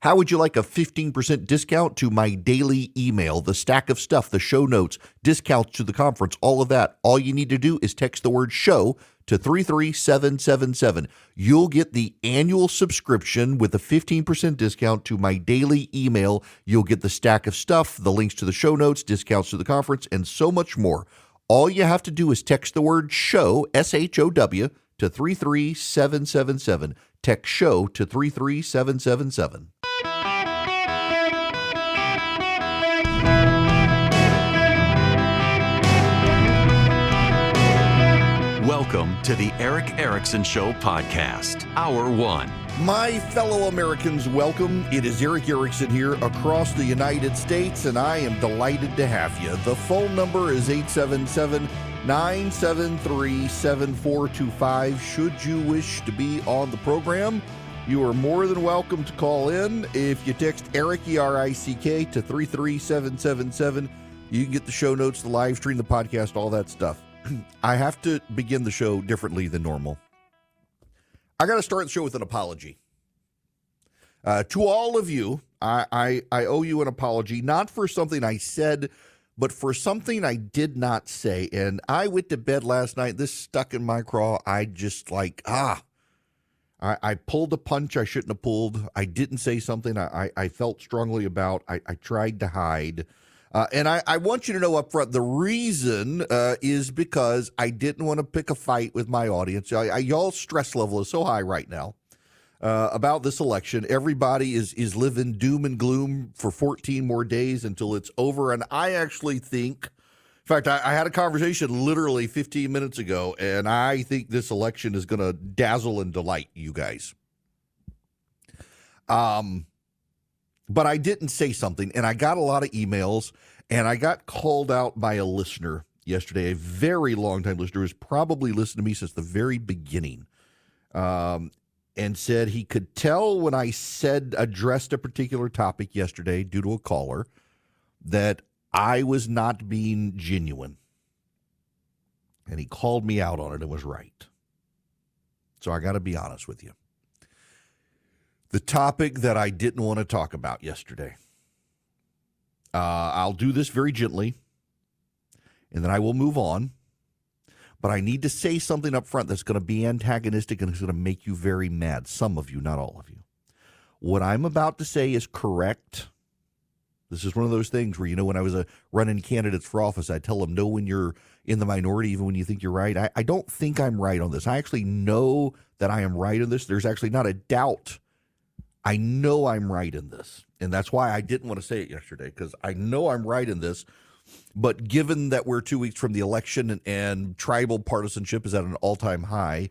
How would you like a 15% discount to my daily email, the stack of stuff, the show notes, discounts to the conference, all of that? All you need to do is text the word show to 33777. You'll get the annual subscription with a 15% discount to my daily email. You'll get the stack of stuff, the links to the show notes, discounts to the conference, and so much more. All you have to do is text the word show, SHOW, to 33777. Text show to 33777. Welcome to the Eric Erickson Show podcast, Hour 1. My fellow Americans, welcome. It is Eric Erickson here across the United States, and I am delighted to have you. The phone number is 877-973-7425. Should you wish to be on the program, you are more than welcome to call in. If you text Eric, E-R-I-C-K, to 33777, you can get the show notes, the live stream, the podcast, all that stuff. I have to begin the show differently than normal. I got to start the show with an apology. To all of you, I owe you an apology, not for something I said, but for something I did not say. And I went to bed last night, this stuck in my craw. I just I pulled a punch I shouldn't have pulled. I didn't say something I felt strongly about. I tried to hide. And I want you to know up front, the reason is because I didn't want to pick a fight with my audience. Y'all's stress level is so high right now about this election. Everybody is living doom and gloom for 14 more days until it's over. And I actually think, in fact, I had a conversation literally 15 minutes ago, and I think this election is going to dazzle and delight you guys. But I didn't say something, and I got a lot of emails, and I got called out by a listener yesterday, a very long-time listener who's probably listened to me since the very beginning, and said he could tell when I addressed a particular topic yesterday due to a caller that I was not being genuine. And he called me out on it and was right. So I got to be honest with you. The topic that I didn't want to talk about yesterday. I'll do this very gently, and then I will move on. But I need to say something up front that's going to be antagonistic and it's going to make you very mad. Some of you, not all of you. What I'm about to say is correct. This is one of those things where, when I was running candidates for office, I tell them, know when you're in the minority, even when you think you're right. I don't think I'm right on this. I actually know that I am right on this. There's actually not a doubt. I know I'm right in this, and that's why I didn't want to say it yesterday, because I know I'm right in this. But given that we're 2 weeks from the election and tribal partisanship is at an all-time high,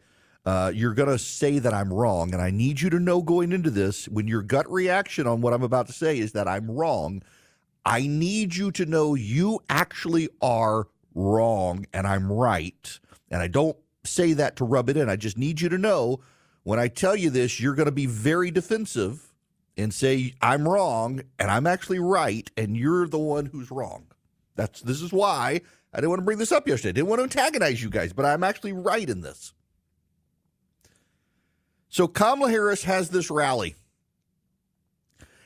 you're going to say that I'm wrong, and I need you to know going into this, when your gut reaction on what I'm about to say is that I'm wrong, I need you to know you actually are wrong and I'm right, and I don't say that to rub it in. I just need you to know when I tell you this, you're going to be very defensive and say, I'm wrong, and I'm actually right, and you're the one who's wrong. This is why I didn't want to bring this up yesterday. I didn't want to antagonize you guys, but I'm actually right in this. So Kamala Harris has this rally,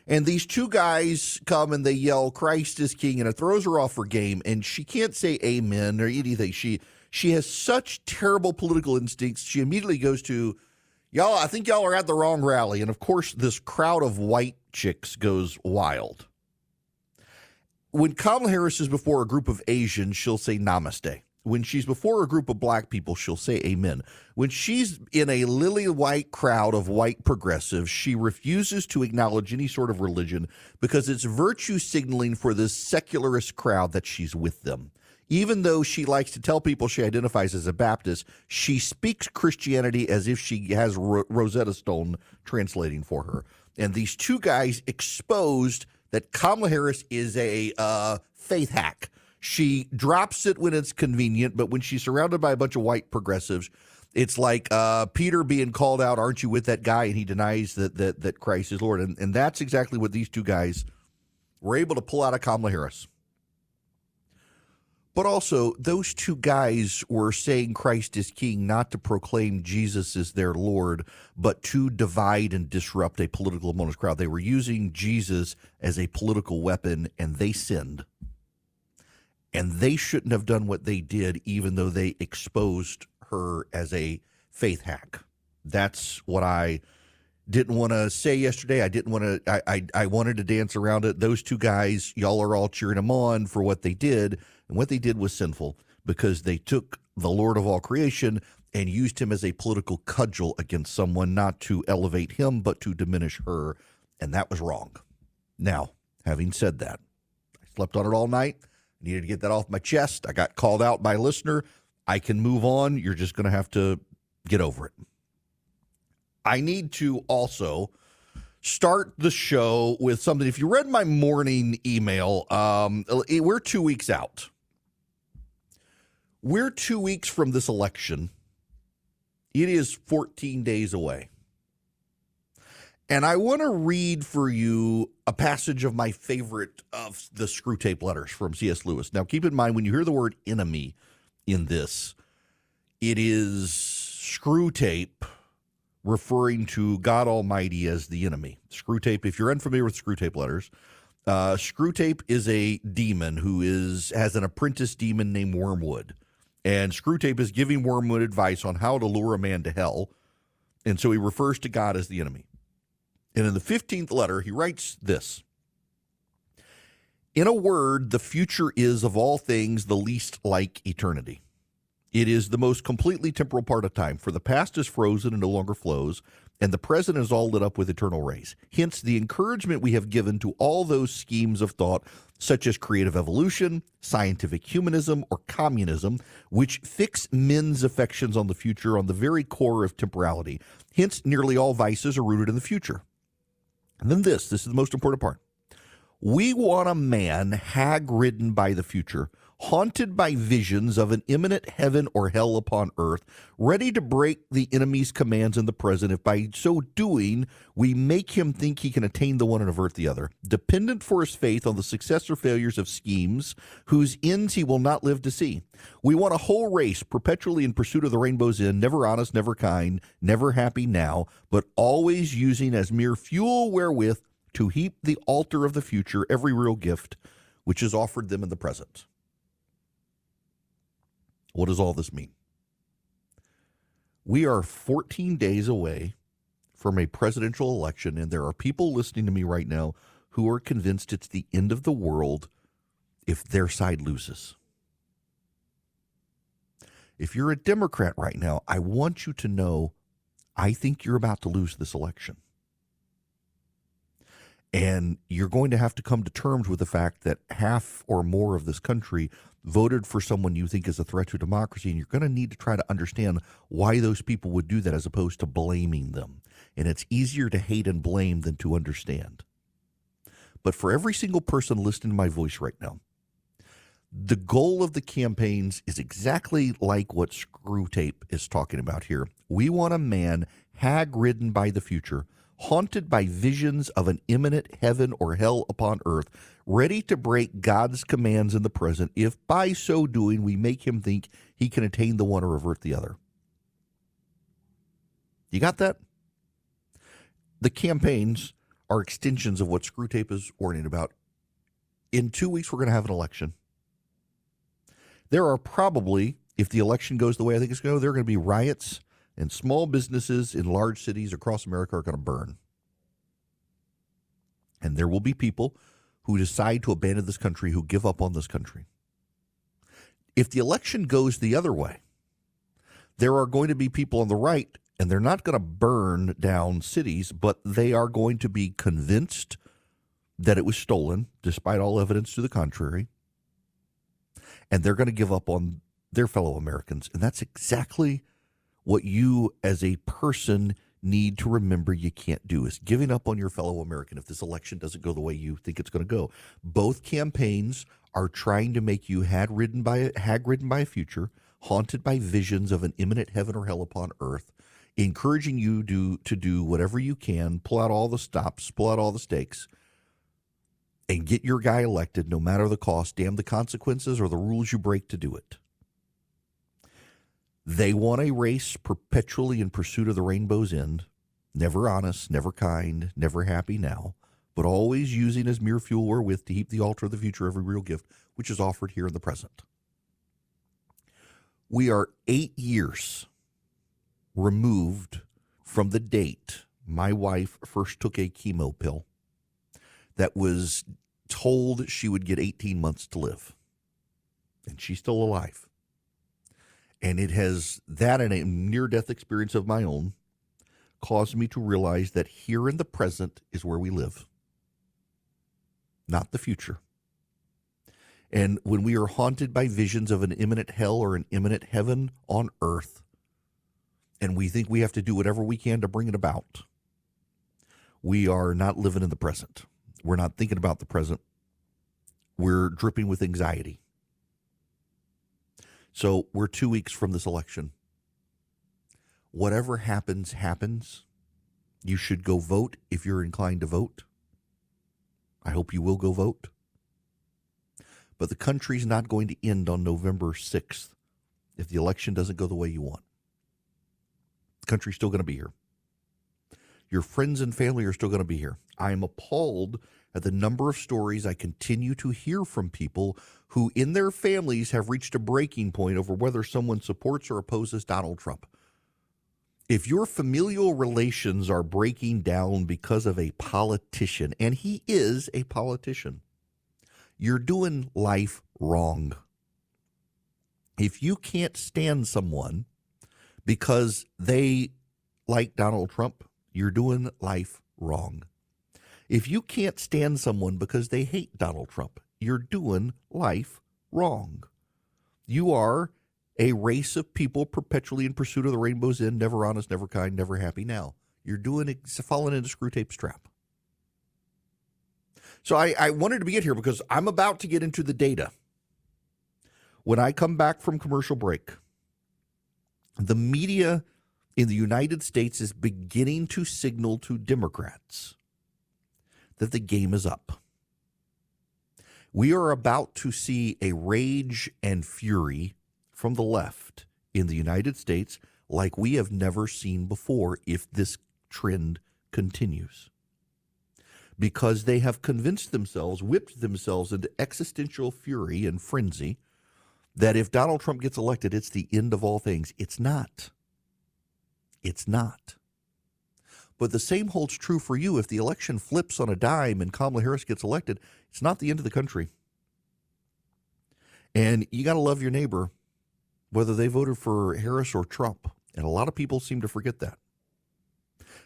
and these two guys come and they yell, Christ is King, and it throws her off her game, and she can't say amen or anything. She has such terrible political instincts. She immediately goes to, y'all, I think y'all are at the wrong rally. And, of course, this crowd of white chicks goes wild. When Kamala Harris is before a group of Asians, she'll say namaste. When she's before a group of black people, she'll say amen. When she's in a lily white crowd of white progressives, she refuses to acknowledge any sort of religion because it's virtue signaling for this secularist crowd that she's with them. Even though she likes to tell people she identifies as a Baptist, she speaks Christianity as if she has Rosetta Stone translating for her. And these two guys exposed that Kamala Harris is a faith hack. She drops it when it's convenient, but when she's surrounded by a bunch of white progressives, it's like Peter being called out, aren't you with that guy? And he denies that Christ is Lord. And that's exactly what these two guys were able to pull out of Kamala Harris. But also, those two guys were saying Christ is king, not to proclaim Jesus is their Lord, but to divide and disrupt a political opponent's crowd. They were using Jesus as a political weapon, and they sinned. And they shouldn't have done what they did, even though they exposed her as a faith hack. That's what I didn't want to say yesterday. I wanted to dance around it. Those two guys, y'all are all cheering them on for what they did. And what they did was sinful because they took the Lord of all creation and used him as a political cudgel against someone, not to elevate him, but to diminish her. And that was wrong. Now, having said that, I slept on it all night. I needed to get that off my chest. I got called out by a listener. I can move on. You're just going to have to get over it. I need to also start the show with something. If you read my morning email, we're 2 weeks out. We're 2 weeks from this election. It is 14 days away. And I want to read for you a passage of my favorite of the Screw Tape letters from C.S. Lewis. Now, keep in mind, when you hear the word enemy in this, it is Screw Tape referring to God Almighty as the enemy. Screw Tape, if you're unfamiliar with Screw Tape letters, Screw Tape is a demon who has an apprentice demon named Wormwood. And Screw Tape is giving Wormwood advice on how to lure a man to hell. And so he refers to God as the enemy. And in the 15th letter, he writes this: "In a word, the future is of all things the least like eternity. It is the most completely temporal part of time, for the past is frozen and no longer flows, and the present is all lit up with eternal rays. Hence, the encouragement we have given to all those schemes of thought, such as creative evolution, scientific humanism, or communism, which fix men's affections on the future on the very core of temporality. Hence, nearly all vices are rooted in the future." And then this is the most important part. "We want a man hag-ridden by the future, haunted by visions of an imminent heaven or hell upon earth, ready to break the enemy's commands in the present, if by so doing we make him think he can attain the one and avert the other, dependent for his faith on the success or failures of schemes whose ends he will not live to see. We want a whole race perpetually in pursuit of the rainbow's end, never honest, never kind, never happy now, but always using as mere fuel wherewith to heap the altar of the future every real gift which is offered them in the present." What does all this mean? We are 14 days away from a presidential election, and there are people listening to me right now who are convinced it's the end of the world if their side loses. If you're a Democrat right now, I want you to know I think you're about to lose this election. And you're going to have to come to terms with the fact that half or more of this country voted for someone you think is a threat to democracy, and you're going to need to try to understand why those people would do that as opposed to blaming them. And it's easier to hate and blame than to understand. But for every single person listening to my voice right now, the goal of the campaigns is exactly like what Screw Tape is talking about here. We want a man hag-ridden by the future, haunted by visions of an imminent heaven or hell upon earth, ready to break God's commands in the present, if by so doing we make him think he can attain the one or avert the other. You got that? The campaigns are extensions of what Screw Tape is warning about. In 2 weeks, we're going to have an election. There are probably, if the election goes the way I think it's going to go, there are going to be riots, and small businesses in large cities across America are going to burn. And there will be people who decide to abandon this country, who give up on this country. If the election goes the other way, there are going to be people on the right, and they're not going to burn down cities, but they are going to be convinced that it was stolen, despite all evidence to the contrary. And they're going to give up on their fellow Americans. And that's exactly what you as a person need to remember you can't do, is giving up on your fellow American if this election doesn't go the way you think it's going to go. Both campaigns are trying to make you hag-ridden by a future, haunted by visions of an imminent heaven or hell upon earth, encouraging you to do whatever you can, pull out all the stops, pull out all the stakes, and get your guy elected no matter the cost, damn the consequences or the rules you break to do it. They want a race perpetually in pursuit of the rainbow's end, never honest, never kind, never happy now, but always using as mere fuel wherewith to heap the altar of the future every real gift, which is offered here in the present. We are 8 years removed from the date my wife first took a chemo pill that was told she would get 18 months to live. And she's still alive. And it has, that and a near-death experience of my own, caused me to realize that here in the present is where we live, not the future. And when we are haunted by visions of an imminent hell or an imminent heaven on earth, and we think we have to do whatever we can to bring it about, we are not living in the present. We're not thinking about the present. We're dripping with anxiety. So we're 2 weeks from this election. Whatever happens, happens. You should go vote if you're inclined to vote. I hope you will go vote. But the country's not going to end on November 6th if the election doesn't go the way you want. The country's still going to be here. Your friends and family are still going to be here. I am appalled at the number of stories I continue to hear from people who in their families have reached a breaking point over whether someone supports or opposes Donald Trump. If your familial relations are breaking down because of a politician, and he is a politician, you're doing life wrong. If you can't stand someone because they like Donald Trump, you're doing life wrong. If you can't stand someone because they hate Donald Trump, you're doing life wrong. You are a race of people perpetually in pursuit of the rainbow's end, never honest, never kind, never happy now. You're falling into Screwtape's trap. So I wanted to begin here because I'm about to get into the data. When I come back from commercial break, the media in the United States is beginning to signal to Democrats that the game is up. We are about to see a rage and fury from the left in the United States like we have never seen before if this trend continues. Because they have convinced themselves, whipped themselves into existential fury and frenzy that if Donald Trump gets elected, it's the end of all things. It's not. It's not. But the same holds true for you. If the election flips on a dime and Kamala Harris gets elected, it's not the end of the country. And you got to love your neighbor, whether they voted for Harris or Trump. And a lot of people seem to forget that.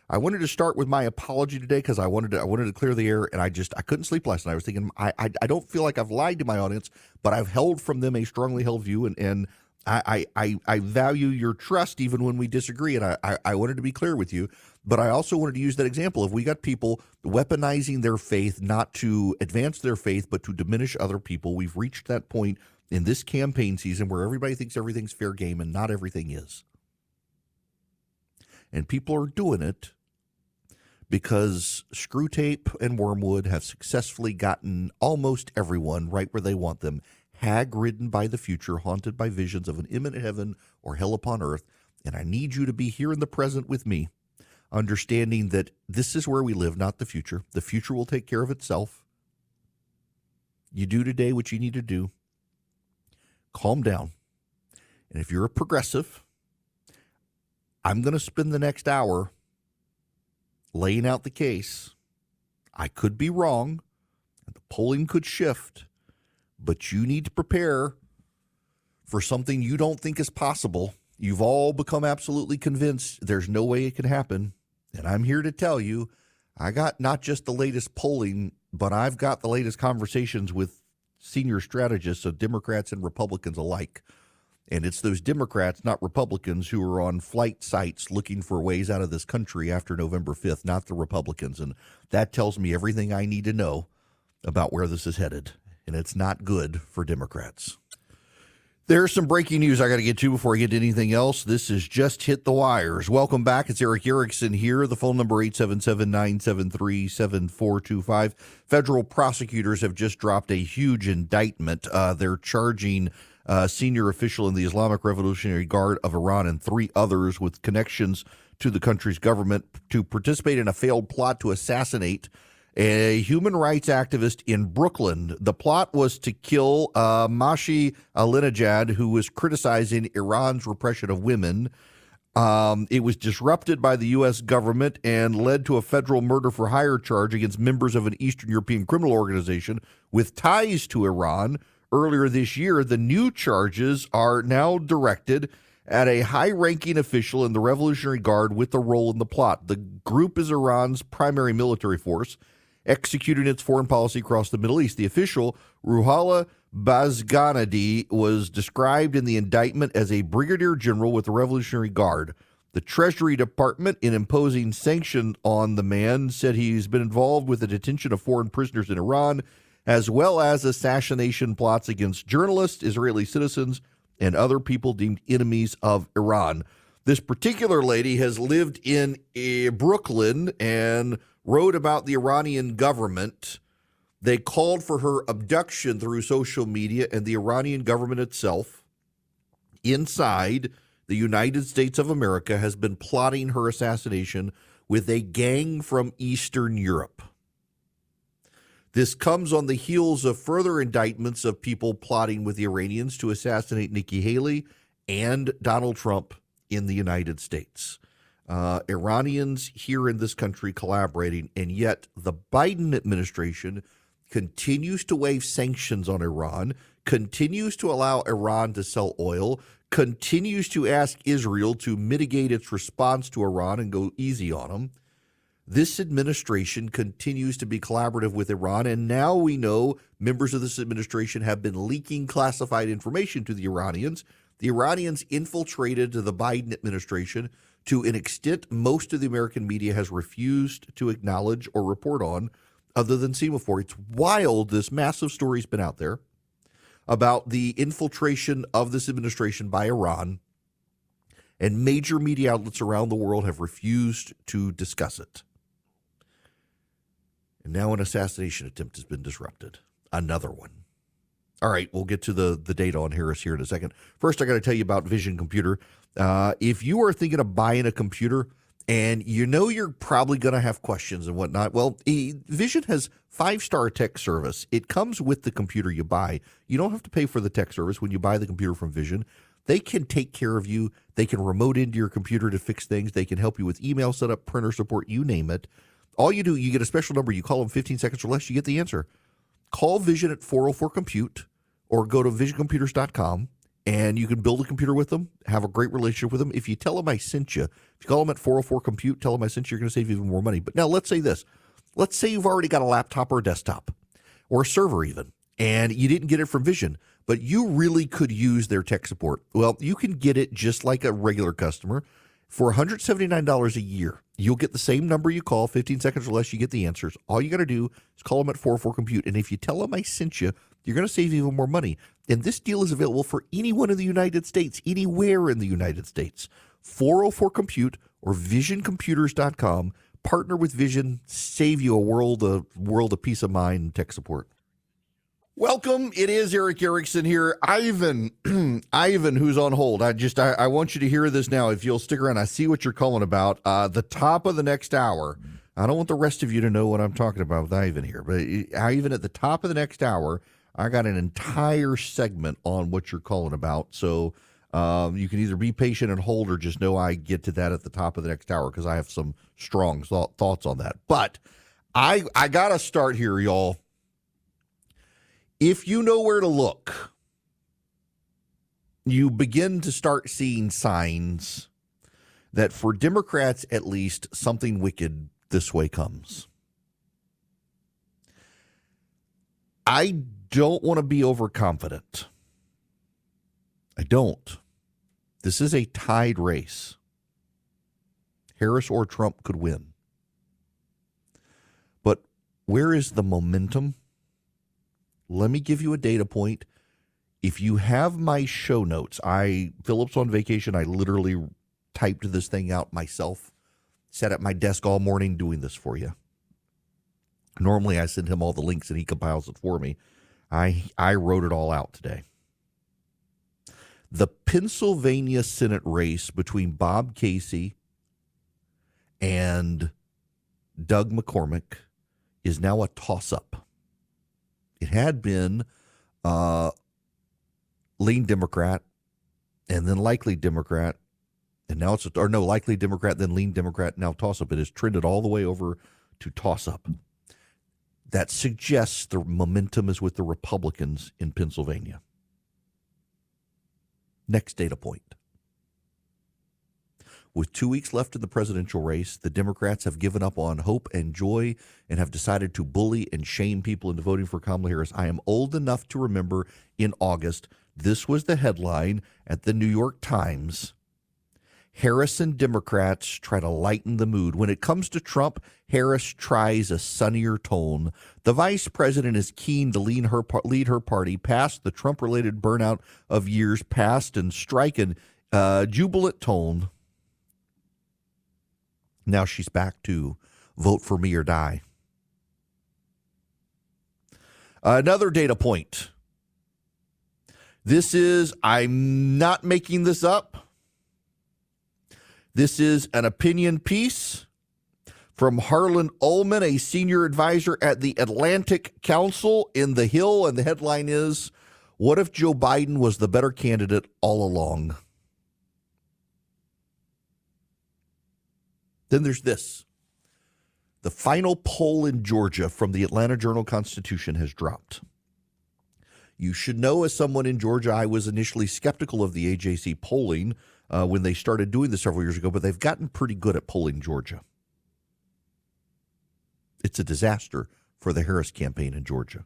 I wanted to start with my apology today because I wanted to clear the air, and I couldn't sleep last night. I was thinking, I don't feel like I've lied to my audience, but I've held from them a strongly held view, and I value your trust even when we disagree, and I wanted to be clear with you. But I also wanted to use that example. If we got people weaponizing their faith not to advance their faith but to diminish other people, we've reached that point in this campaign season where everybody thinks everything's fair game, and not everything is. And people are doing it because Screwtape and Wormwood have successfully gotten almost everyone right where they want them, hag-ridden by the future, haunted by visions of an imminent heaven or hell upon earth. And I need you to be here in the present with me, understanding that this is where we live, not the future. The future will take care of itself. You do today what you need to do. Calm down. And if you're a progressive, I'm going to spend the next hour laying out the case. I could be wrong, and the polling could shift, but you need to prepare for something you don't think is possible. You've all become absolutely convinced there's no way it can happen, and I'm here to tell you, I got not just the latest polling, but I've got the latest conversations with senior strategists of Democrats and Republicans alike. And it's those Democrats, not Republicans, who are on flight sites looking for ways out of this country after November 5th, not the Republicans. And that tells me everything I need to know about where this is headed. And it's not good for Democrats. There's some breaking news I got to get to before I get to anything else. This is Just Hit the Wires. Welcome back. It's Eric Erickson here. The phone number 877-973-7425. Federal prosecutors have just dropped a huge indictment. They're charging a senior official in the Islamic Revolutionary Guard of Iran and 3 others with connections to the country's government to participate in a failed plot to assassinate a human rights activist in Brooklyn. The plot was to kill Mashi Alinejad, who was criticizing Iran's repression of women. It was disrupted by the U.S. government and led to a federal murder for hire charge against members of an Eastern European criminal organization with ties to Iran. Earlier this year, the new charges are now directed at a high-ranking official in the Revolutionary Guard with a role in the plot. The group is Iran's primary military force, executing its foreign policy across the Middle East. The official, Ruhollah Bazganadi, was described in the indictment as a brigadier general with the Revolutionary Guard. The Treasury Department, in imposing sanctions on the man, said he's been involved with the detention of foreign prisoners in Iran, as well as assassination plots against journalists, Israeli citizens, and other people deemed enemies of Iran. This particular lady has lived in Brooklyn and wrote about the Iranian government. They called for her abduction through social media, and the Iranian government itself, inside the United States of America, has been plotting her assassination with a gang from Eastern Europe. This comes on the heels of further indictments of people plotting with the Iranians to assassinate Nikki Haley and Donald Trump in the United States. Iranians here in this country collaborating, and yet the Biden administration continues to waive sanctions on Iran, continues to allow Iran to sell oil, continues to ask Israel to mitigate its response to Iran and go easy on them. This administration continues to be collaborative with Iran, and now we know members of this administration have been leaking classified information to the Iranians. The Iranians infiltrated the Biden administration to an extent most of the American media has refused to acknowledge or report on, other than Semaphore. It's wild. This massive story's been out there about the infiltration of this administration by Iran, and major media outlets around the world have refused to discuss it. And now an assassination attempt has been disrupted. Another one. All right, we'll get to the data on Harris here in a second. First, I got to tell you about Vision Computer. If you are thinking of buying a computer and you know you're probably going to have questions and whatnot, well, Vision has 5-star tech service. It comes with the computer you buy. You don't have to pay for the tech service when you buy the computer from Vision. They can take care of you. They can remote into your computer to fix things. They can help you with email setup, printer support, you name it. All you do, you get a special number. You call them 15 seconds or less, you get the answer. Call Vision at 404-COMPUTE or go to visioncomputers.com, and you can build a computer with them, have a great relationship with them. If you tell them I sent you, if you call them at 404-COMPUTE, tell them I sent you, you're going to save even more money. But now let's say this. Let's say you've already got a laptop or a desktop or a server even, and you didn't get it from Vision, but you really could use their tech support. Well, you can get it just like a regular customer for $179 a year. You'll get the same number you call, 15 seconds or less, you get the answers. All you got to do is call them at 404-COMPUTE, and if you tell them I sent you, you're going to save even more money. And this deal is available for anyone in the United States, anywhere in the United States. 404-COMPUTE or visioncomputers.com. Partner with Vision, save you a world of peace of mind and tech support. Welcome. It is Eric Erickson here. Ivan, who's on hold. I want you to hear this now. If you'll stick around, I see what you're calling about. The top of the next hour. I don't want the rest of you to know what I'm talking about with Ivan here, but Ivan, at the top of the next hour, I got an entire segment on what you're calling about. So you can either be patient and hold, or just know I get to that at the top of the next hour, because I have some strong thoughts on that. But I got to start here, y'all. If you know where to look, you begin to start seeing signs that, for Democrats at least, something wicked this way comes. I don't want to be overconfident. I don't. This is a tied race. Harris or Trump could win. But where is the momentum? Let me give you a data point. If you have my show notes, Philip's on vacation. I literally typed this thing out myself, sat at my desk all morning doing this for you. Normally, I send him all the links and he compiles it for me. I wrote it all out today. The Pennsylvania Senate race between Bob Casey and Doug McCormick is now a toss-up. It had been lean Democrat and then likely Democrat, and now it's likely Democrat, then lean Democrat, now toss-up. It has trended all the way over to toss-up. That suggests the momentum is with the Republicans in Pennsylvania. Next data point. With 2 weeks left in the presidential race, the Democrats have given up on hope and joy and have decided to bully and shame people into voting for Kamala Harris. I am old enough to remember in August, this was the headline at the New York Times. Harris and Democrats try to lighten the mood. When it comes to Trump, Harris tries a sunnier tone. The vice president is keen to lead her party past the Trump-related burnout of years past and strike a jubilant tone. Now she's back to vote for me or die. Another data point. I'm not making this up. This is an opinion piece from Harlan Ullman, a senior advisor at the Atlantic Council in The Hill, and the headline is, "What if Joe Biden was the better candidate all along?" Then there's this. The final poll in Georgia from the Atlanta Journal-Constitution has dropped. You should know, as someone in Georgia, I was initially skeptical of the AJC polling when they started doing this several years ago, but they've gotten pretty good at polling Georgia. It's a disaster for the Harris campaign in Georgia.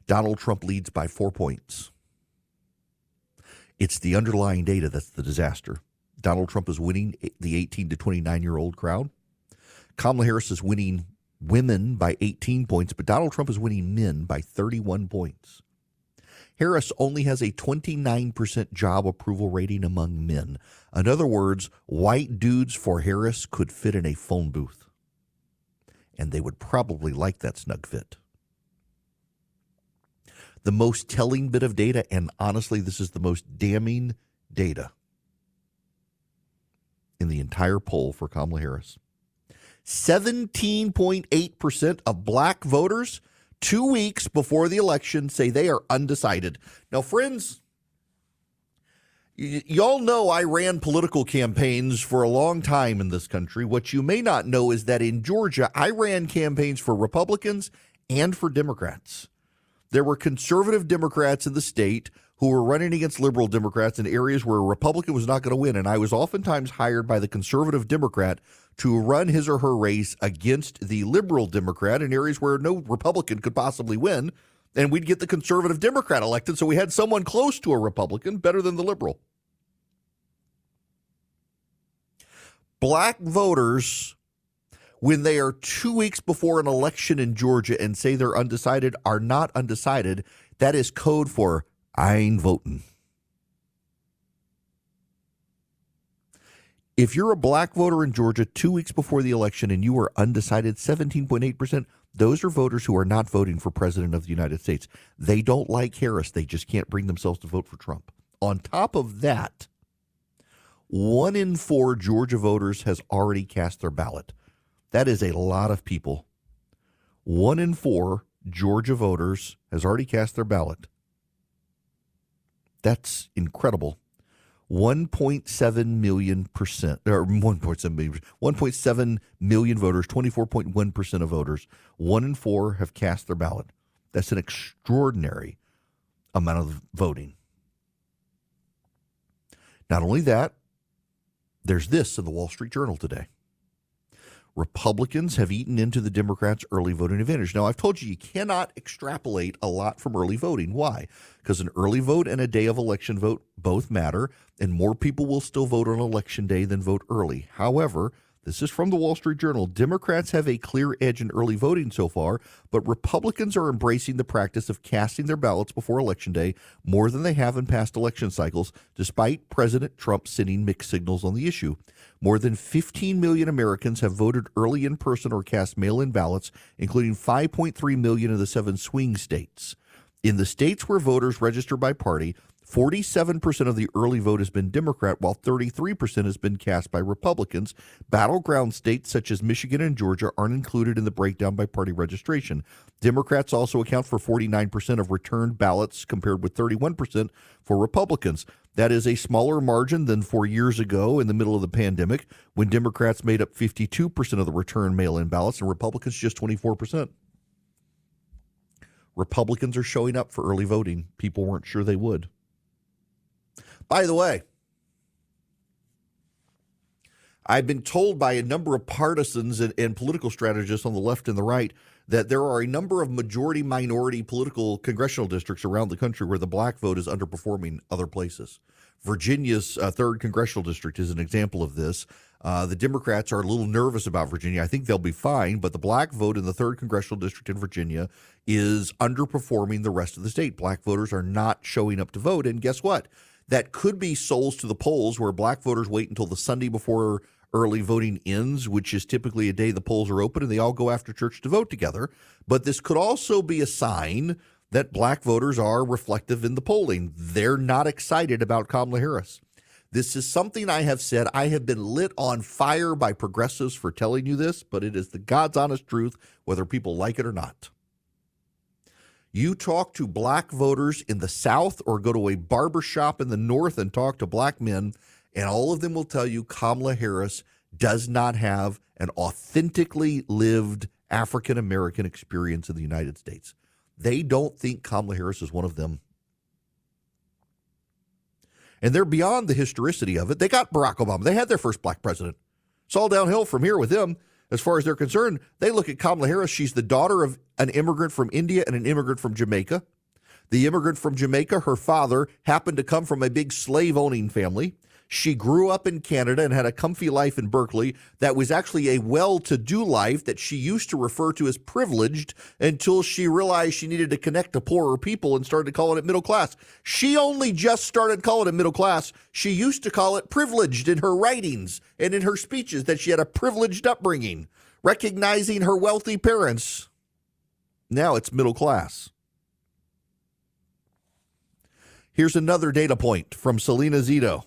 Donald Trump leads by 4 points. It's the underlying data that's the disaster. Donald Trump is winning the 18 to 29-year-old crowd. Kamala Harris is winning women by 18 points, but Donald Trump is winning men by 31 points. Harris only has a 29% job approval rating among men. In other words, white dudes for Harris could fit in a phone booth, and they would probably like that snug fit. The most telling bit of data, and honestly, this is the most damning data in the entire poll for Kamala Harris. 17.8% of black voters 2 weeks before the election say they are undecided. Now, friends, y'all know I ran political campaigns for a long time in this country. What you may not know is that in Georgia, I ran campaigns for Republicans and for Democrats. There were conservative Democrats in the state who were running against liberal Democrats in areas where a Republican was not going to win. And I was oftentimes hired by the conservative Democrat to run his or her race against the liberal Democrat in areas where no Republican could possibly win. And we'd get the conservative Democrat elected. So we had someone close to a Republican, better than the liberal. Black voters, when they are 2 weeks before an election in Georgia and say they're undecided, are not undecided. That is code for I ain't voting. If you're a black voter in Georgia 2 weeks before the election and you are undecided, 17.8%, those are voters who are not voting for president of the United States. They don't like Harris. They just can't bring themselves to vote for Trump. On top of that, 1 in 4 Georgia voters has already cast their ballot. That is a lot of people. 1 in 4 Georgia voters has already cast their ballot. That's incredible. 1.7 million percent, or 1.7 million, 1.7 million voters, 24.1% of voters. 1 in 4 have cast their ballot. That's an extraordinary amount of voting. Not only that, there's this in the Wall Street Journal today. Republicans have eaten into the Democrats' early voting advantage. Now, I've told you cannot extrapolate a lot from early voting. Why? Because an early vote and a day of election vote both matter, and more people will still vote on election day than vote early. However, This is from the Wall Street Journal. Democrats have a clear edge in early voting so far, but Republicans are embracing the practice of casting their ballots before Election Day more than they have in past election cycles, despite President Trump sending mixed signals on the issue. More than 15 million Americans have voted early in person or cast mail-in ballots, including 5.3 million in the 7 swing states. In the states where voters register by party, 47% of the early vote has been Democrat, while 33% has been cast by Republicans. Battleground states such as Michigan and Georgia aren't included in the breakdown by party registration. Democrats also account for 49% of returned ballots, compared with 31% for Republicans. That is a smaller margin than 4 years ago in the middle of the pandemic, when Democrats made up 52% of the return mail-in ballots and Republicans just 24%. Republicans are showing up for early voting. People weren't sure they would. By the way, I've been told by a number of partisans and political strategists on the left and the right that there are a number of majority-minority political congressional districts around the country where the black vote is underperforming other places. Virginia's 3rd Congressional District is an example of this. The Democrats are a little nervous about Virginia. I think they'll be fine, but the black vote in the 3rd Congressional District in Virginia is underperforming the rest of the state. Black voters are not showing up to vote, and guess what? That could be souls to the polls, where black voters wait until the Sunday before early voting ends, which is typically a day the polls are open, and they all go after church to vote together. But this could also be a sign that black voters are reflective in the polling. They're not excited about Kamala Harris. This is something I have said. I have been lit on fire by progressives for telling you this, but it is the God's honest truth, whether people like it or not. You talk to black voters in the South or go to a barber shop in the North and talk to black men, and all of them will tell you Kamala Harris does not have an authentically lived African-American experience in the United States. They don't think Kamala Harris is one of them. And they're beyond the historicity of it. They got Barack Obama. They had their first black president. It's all downhill from here with them. As far as they're concerned, they look at Kamala Harris. She's the daughter of an immigrant from India and an immigrant from Jamaica. The immigrant from Jamaica, her father, happened to come from a big slave-owning family. She grew up in Canada and had a comfy life in Berkeley that was actually a well-to-do life that she used to refer to as privileged until she realized she needed to connect to poorer people and started calling it middle class. She only just started calling it middle class. She used to call it privileged in her writings and in her speeches, that she had a privileged upbringing, recognizing her wealthy parents. Now it's middle class. Here's another data point from Selena Zito.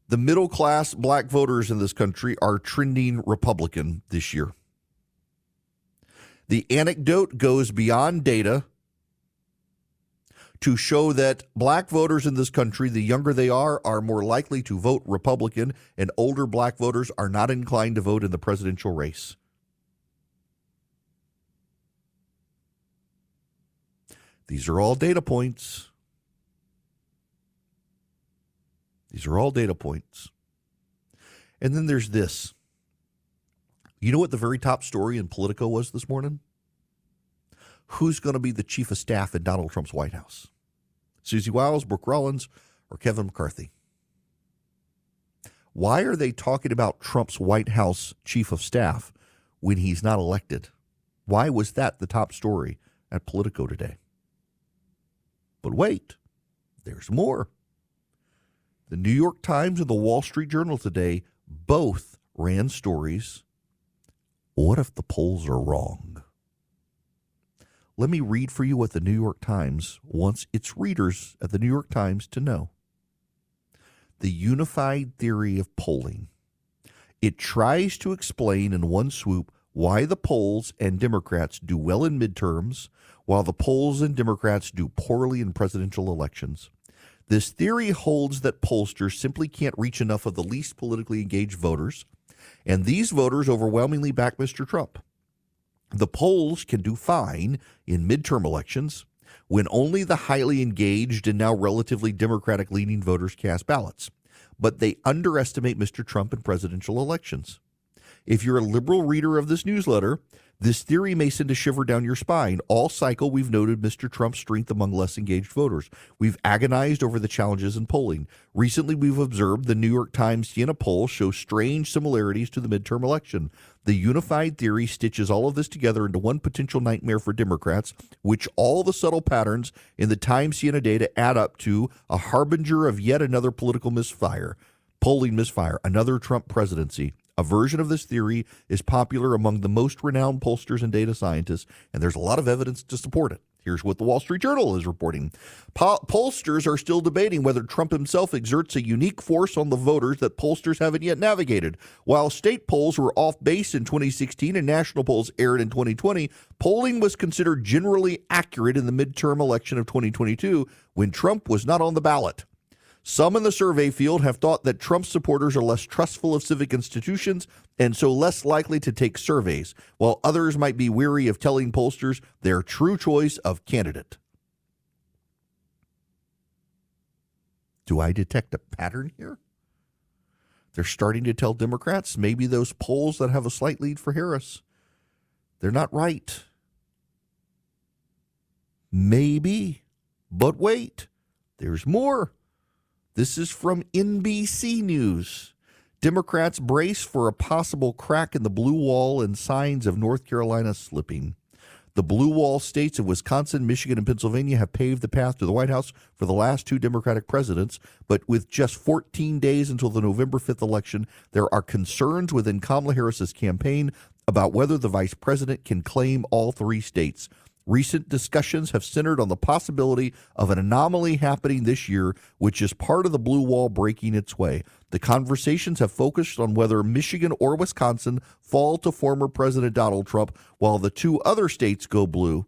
The middle-class black voters in this country are trending Republican this year. The anecdote goes beyond data to show that black voters in this country, the younger they are more likely to vote Republican, and older black voters are not inclined to vote in the presidential race. These are all data points. These are all data points. And then there's this. You know what the very top story in Politico was this morning? Who's going to be the chief of staff in Donald Trump's White House? Susie Wiles, Brooke Rollins, or Kevin McCarthy? Why are they talking about Trump's White House chief of staff when he's not elected? Why was that the top story at Politico today? But wait, there's more. The New York Times and the Wall Street Journal today both ran stories. What if the polls are wrong? Let me read for you what the New York Times wants its readers at the New York Times to know. The unified theory of polling. It tries to explain in one swoop why the polls and Democrats do well in midterms, while the polls and Democrats do poorly in presidential elections. This theory holds that pollsters simply can't reach enough of the least politically engaged voters, and these voters overwhelmingly back Mr. Trump. The polls can do fine in midterm elections when only the highly engaged and now relatively Democratic-leaning voters cast ballots, but they underestimate Mr. Trump in presidential elections. If you're a liberal reader of this newsletter, This theory may send a shiver down your spine. All cycle, we've noted Mr. Trump's strength among less engaged voters. We've agonized over the challenges in polling. Recently, we've observed the New York Times Siena poll show strange similarities to the midterm election. The unified theory stitches all of this together into one potential nightmare for Democrats, which all the subtle patterns in the Times Siena data add up to a harbinger of yet another political misfire, polling misfire, another Trump presidency. A version of this theory is popular among the most renowned pollsters and data scientists, and there's a lot of evidence to support it. Here's what the Wall Street Journal is reporting. Pollsters are still debating whether Trump himself exerts a unique force on the voters that pollsters haven't yet navigated. While state polls were off base in 2016 and national polls aired in 2020, polling was considered generally accurate in the midterm election of 2022 when Trump was not on the ballot. Some in the survey field have thought that Trump supporters are less trustful of civic institutions and so less likely to take surveys, while others might be weary of telling pollsters their true choice of candidate. Do I detect a pattern here? They're starting to tell Democrats maybe those polls that have a slight lead for Harris, they're not right. Maybe, but wait, there's more. This is from NBC News. Democrats brace for a possible crack in the blue wall and signs of North Carolina slipping. The blue wall states of Wisconsin, Michigan, and Pennsylvania have paved the path to the White House for the last two Democratic presidents, but with just 14 days until the November 5th election, there are concerns within Kamala Harris's campaign about whether the vice president can claim all three states. Recent discussions have centered on the possibility of an anomaly happening this year, which is part of the blue wall breaking its way. The conversations have focused on whether Michigan or Wisconsin fall to former President Donald Trump, while the two other states go blue.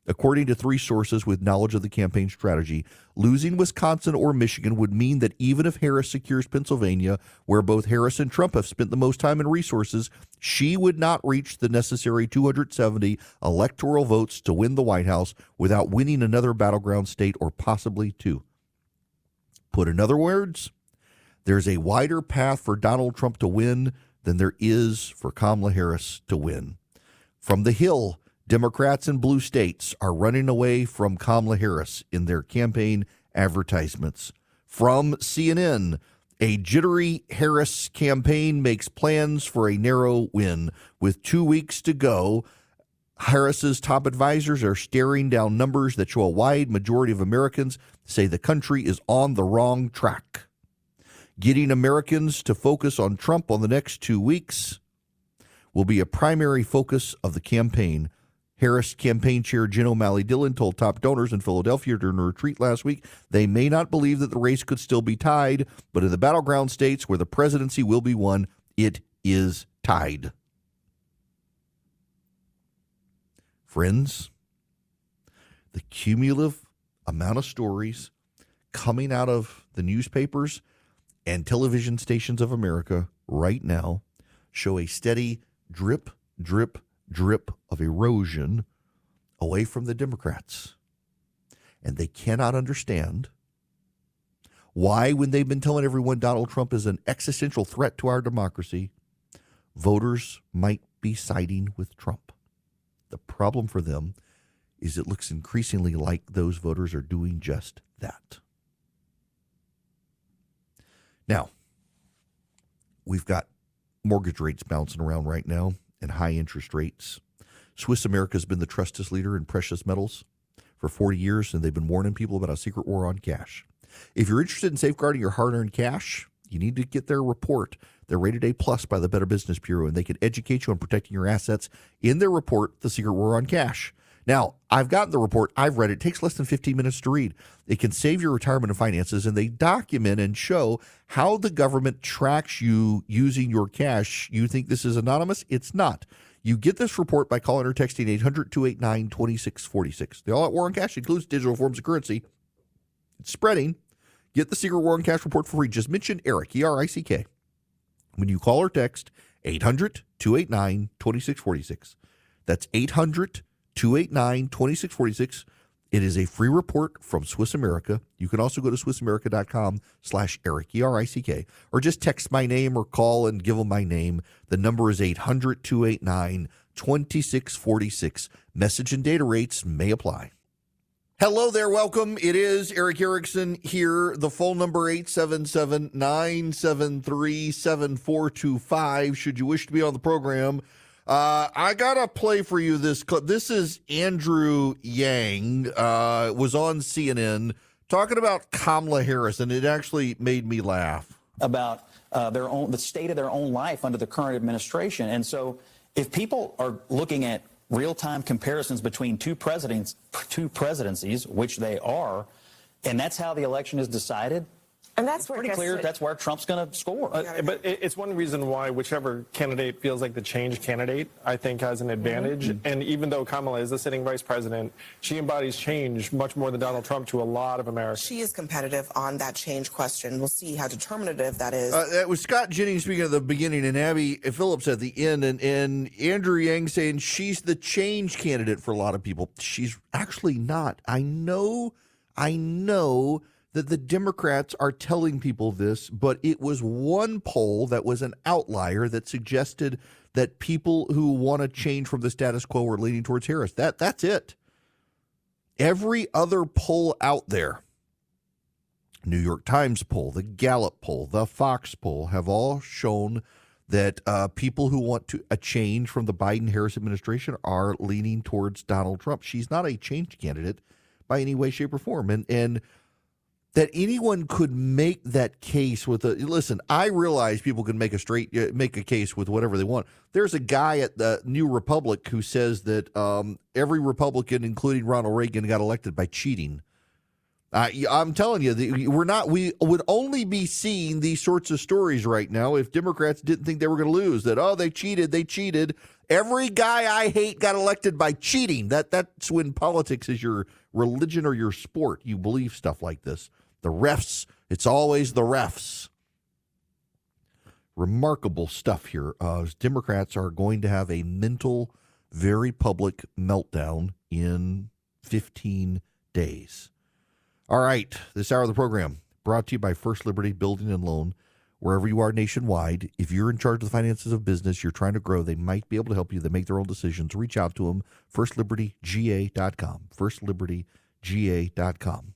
According to three sources with knowledge of the campaign strategy, losing Wisconsin or Michigan would mean that even if Harris secures Pennsylvania, where both Harris and Trump have spent the most time and resources, she would not reach the necessary 270 electoral votes to win the White House without winning another battleground state or possibly two. Put in other words, there's a wider path for Donald Trump to win than there is for Kamala Harris to win. From the Hill, Democrats in blue states are running away from Kamala Harris in their campaign advertisements. From CNN, a jittery Harris campaign makes plans for a narrow win. With 2 weeks to go, Harris's top advisors are staring down numbers that show a wide majority of Americans say the country is on the wrong track. Getting Americans to focus on Trump on the next 2 weeks will be a primary focus of the campaign. Harris campaign chair Jen O'Malley Dillon told top donors in Philadelphia during a retreat last week they may not believe that the race could still be tied, but in the battleground states where the presidency will be won, it is tied. Friends, the cumulative amount of stories coming out of the newspapers and television stations of America right now show a steady drip, drip, drip of erosion away from the Democrats. And they cannot understand why, when they've been telling everyone Donald Trump is an existential threat to our democracy, voters might be siding with Trump. The problem for them is it looks increasingly like those voters are doing just that. Now, we've got mortgage rates bouncing around right now and high interest rates. Swiss America has been the trusted leader in precious metals for 40 years, and they've been warning people about a secret war on cash. If you're interested in safeguarding your hard-earned cash, you need to get their report. They're rated A+ by the Better Business Bureau, and they can educate you on protecting your assets in their report, The Secret War on Cash. Now, I've gotten the report. I've read it. It takes less than 15 minutes to read. It can save your retirement and finances, and they document and show how the government tracks you using your cash. You think this is anonymous? It's not. You get this report by calling or texting 800-289-2646. The All-Out War on Cash includes digital forms of currency. It's spreading. Get the Secret War on Cash report for free. Just mention Eric, E-R-I-C-K, when you call or text 800-289-2646. That's 800-289-2646. It is a free report from Swiss America. You can also go to SwissAmerica.com/Eric, E-R-I-C-K, or just text my name or call and give them my name. The number is 800-289-2646. 2646. Message and data rates may apply. Hello there. Welcome. It is Eric Erickson here. The phone number 877-973-7425. Should you wish to be on the program. I got to play for you this clip. This is Andrew Yang, was on CNN talking about Kamala Harris, and it actually made me laugh. About the state of their own life under the current administration. And so if people are looking at real-time comparisons between two presidencies, which they are, and that's how the election is decided, and that's pretty clear that's where Trump's going to score. But it's one reason why whichever candidate feels like the change candidate, I think, has an advantage. Mm-hmm. And even though Kamala is the sitting vice president, she embodies change much more than Donald Trump to a lot of Americans. She is competitive on that change question. We'll see how determinative that is. That was Scott Jennings speaking at the beginning and Abby Phillips at the end. And Andrew Yang saying she's the change candidate for a lot of people. She's actually not. I know that the Democrats are telling people this, but it was one poll that was an outlier that suggested that people who want to change from the status quo are leaning towards Harris. That's it. Every other poll out there, New York Times poll, the Gallup poll, the Fox poll, have all shown that people who want a change from the Biden-Harris administration are leaning towards Donald Trump. She's not a change candidate by any way, shape, or form. And that anyone could make that case with listen, I realize people can make a case with whatever they want. There's a guy at the New Republic who says that every Republican, including Ronald Reagan, got elected by cheating. I'm telling you, we would only be seeing these sorts of stories right now if Democrats didn't think they were going to lose. That they cheated. Every guy I hate got elected by cheating. That's when politics is your religion or your sport. You believe stuff like this. The refs, it's always the refs. Remarkable stuff here. Democrats are going to have a mental, very public meltdown in 15 days. All right, this hour of the program brought to you by First Liberty Building and Loan. Wherever you are nationwide, if you're in charge of the finances of business, you're trying to grow, they might be able to help you. They make their own decisions. Reach out to them, firstlibertyga.com, firstlibertyga.com.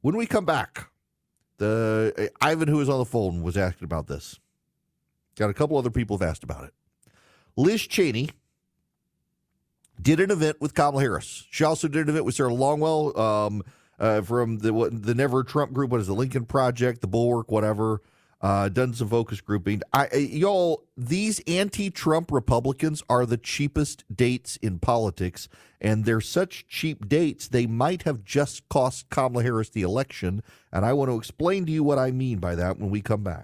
When we come back, Ivan, who is on the phone, was asking about this. Got a couple other people have asked about it. Liz Cheney did an event with Kamala Harris. She also did an event with Sarah Longwell from the Never Trump group. What is the Lincoln Project, the Bulwark, whatever. Done some focus grouping. Y'all, these anti-Trump Republicans are the cheapest dates in politics, and they're such cheap dates, they might have just cost Kamala Harris the election, and I want to explain to you what I mean by that when we come back.